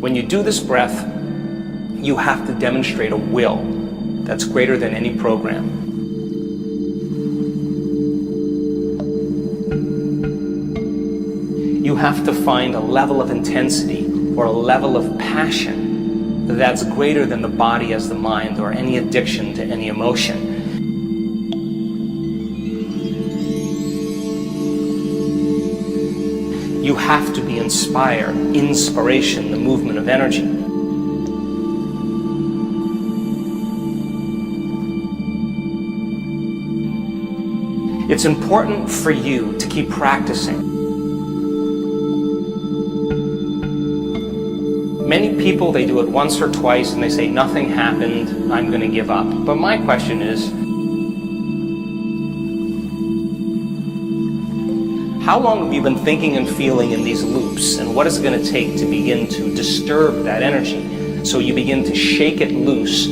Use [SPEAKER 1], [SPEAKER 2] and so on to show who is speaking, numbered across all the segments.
[SPEAKER 1] When you do this breath, you have to demonstrate a will that's greater than any program. You have to find a level of intensity or a level of passion that's greater than the body as the mind or any addiction to any emotion. You have to be inspired, inspiration, the movement of energy. It's important for you to keep practicing. Many people, they do it once or twice and they say, nothing happened, I'm going to give up. But my question is, how long have you been thinking and feeling in these loops, and what is it going to take to begin to disturb that energy so you begin to shake it loose?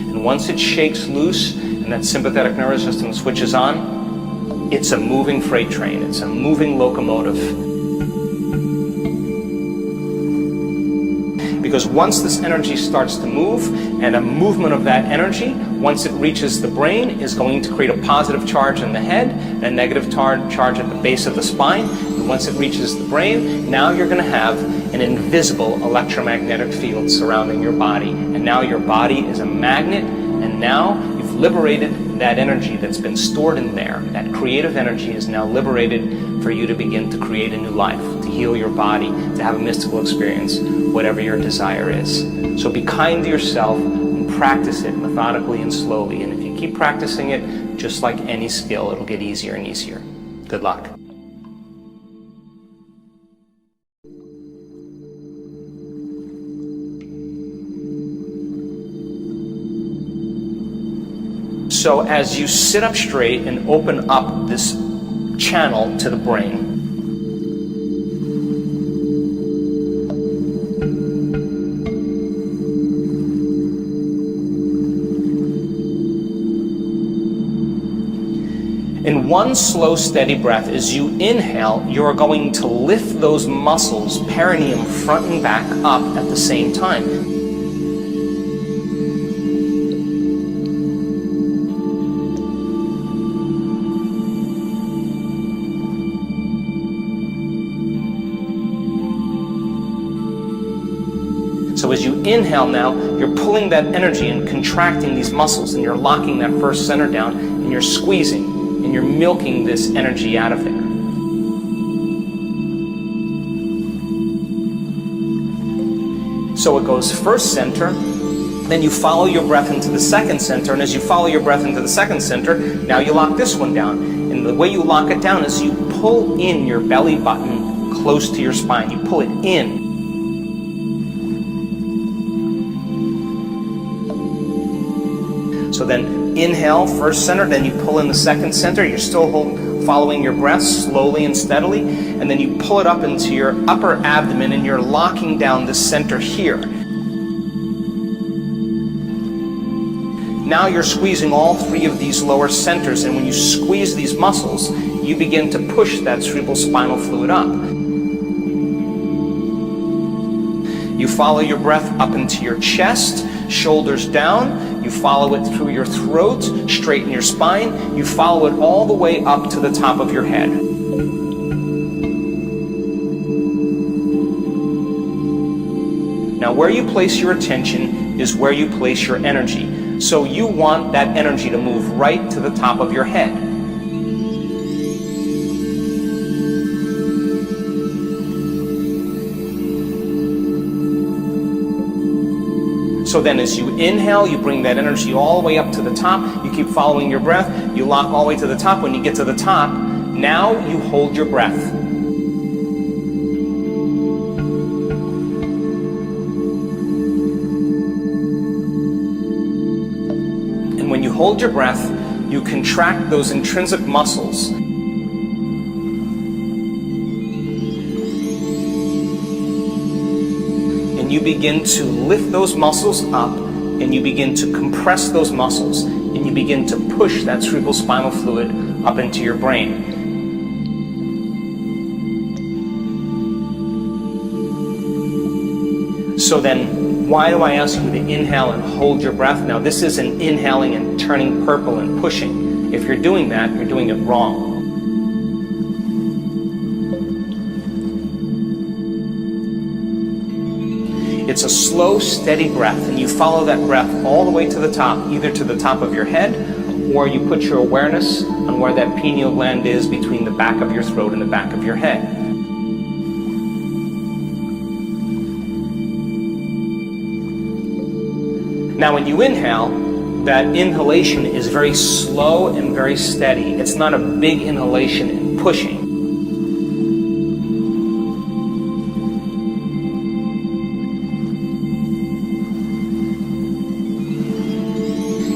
[SPEAKER 1] And once it shakes loose and that sympathetic nervous system switches on, it's a moving freight train, it's a moving locomotive. Because once this energy starts to move, and a movement of that energy, once it reaches the brain, is going to create a positive charge in the head, and a negative charge at the base of the spine. And once it reaches the brain, now you're going to have an invisible electromagnetic field surrounding your body. And now your body is a magnet, and now you've liberated that energy that's been stored in there. That creative energy is now liberated for you to begin to create a new life, to heal your body, to have a mystical experience, whatever your desire is. So be kind to yourself and practice it methodically and slowly. And if you keep practicing it, just like any skill, it'll get easier and easier. Good luck. So as you sit up straight and open up this channel to the brain, in one slow, steady breath, as you inhale, you are going to lift those muscles, perineum front and back, up at the same time. So as you inhale now, you're pulling that energy and contracting these muscles, and you're locking that first center down, and you're squeezing, and you're milking this energy out of there. So it goes first center, then you follow your breath into the second center, and as you follow your breath into the second center, now you lock this one down. And the way you lock it down is you pull in your belly button close to your spine. You pull it in. So then inhale, first center, then you pull in the second center. You're still following your breath slowly and steadily. And then you pull it up into your upper abdomen, and you're locking down the center here. Now you're squeezing all three of these lower centers. And when you squeeze these muscles, you begin to push that cerebral spinal fluid up. You follow your breath up into your chest, shoulders down. You follow it through your throat, straighten your spine. You follow it all the way up to the top of your head. Now where you place your attention is where you place your energy. So you want that energy to move right to the top of your head. So then as you inhale, you bring that energy all the way up to the top. You keep following your breath. You lock all the way to the top. When you get to the top, now you hold your breath. And when you hold your breath, you contract those intrinsic muscles. And you begin to lift those muscles up, and you begin to compress those muscles, and you begin to push that cerebral spinal fluid up into your brain. So then, why do I ask you to inhale and hold your breath? Now, this isn't inhaling and turning purple and pushing. If you're doing that, you're doing it wrong. It's a slow, steady breath, and you follow that breath all the way to the top, either to the top of your head, or you put your awareness on where that pineal gland is between the back of your throat and the back of your head. Now, when you inhale, that inhalation is very slow and very steady. It's not a big inhalation and pushing.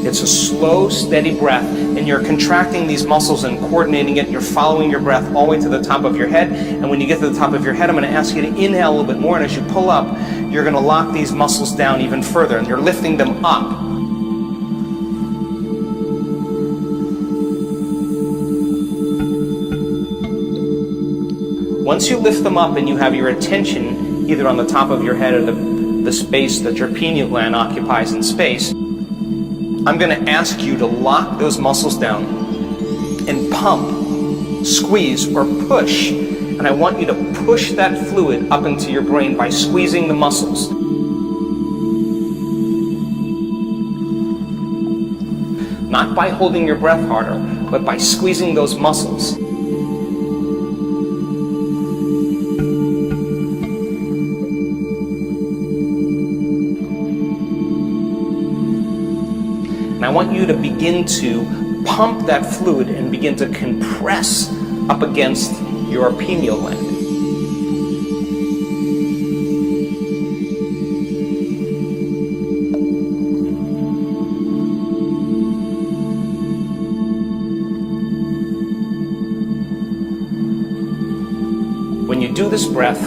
[SPEAKER 1] It's a slow, steady breath, and you're contracting these muscles and coordinating it. You're following your breath all the way to the top of your head, and when you get to the top of your head, I'm going to ask you to inhale a little bit more, and as you pull up, you're going to lock these muscles down even further, and you're lifting them up. Once you lift them up and you have your attention either on the top of your head or the space that your pineal gland occupies in space, I'm going to ask you to lock those muscles down and pump, squeeze, or push. And I want you to push that fluid up into your brain by squeezing the muscles. Not by holding your breath harder, but by squeezing those muscles. And I want you to begin to pump that fluid and begin to compress up against your pineal gland. When you do this breath,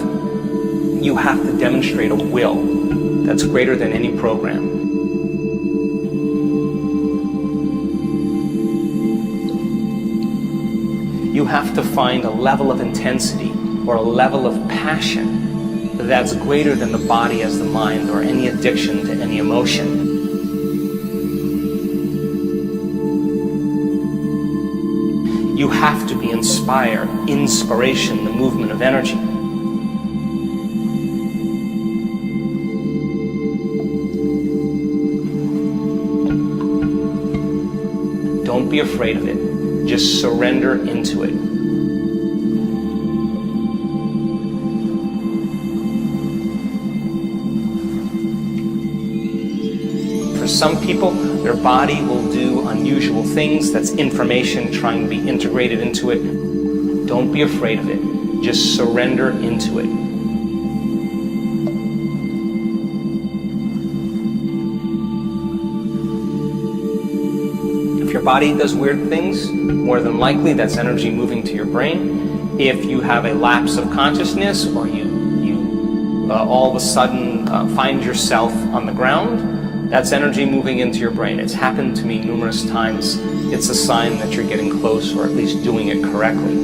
[SPEAKER 1] you have to demonstrate a will that's greater than any program. You have to find a level of intensity or a level of passion that's greater than the body as the mind or any addiction to any emotion. You have to be inspired, inspiration, the movement of energy. Don't be afraid of it. Just surrender into it. For some people, their body will do unusual things. That's information trying to be integrated into it. Don't be afraid of it. Just surrender into it. If your body does weird things, more than likely that's energy moving to your brain. If you have a lapse of consciousness or you all of a sudden find yourself on the ground, that's energy moving into your brain. It's happened to me numerous times. It's a sign that you're getting close, or at least doing it correctly.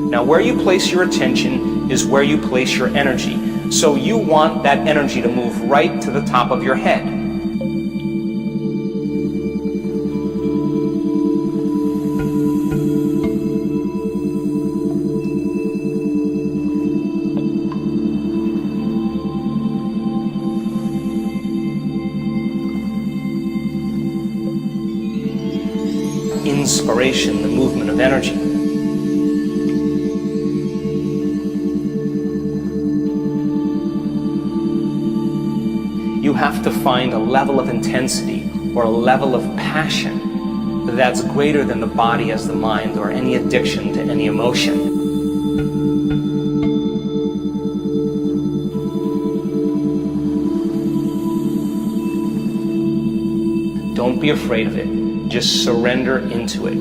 [SPEAKER 1] Now, where you place your attention is where you place your energy. So you want that energy to move right to the top of your head. Inspiration, the movement of energy. You have to find a level of intensity or a level of passion that's greater than the body as the mind or any addiction to any emotion. Don't be afraid of it. Just surrender into it.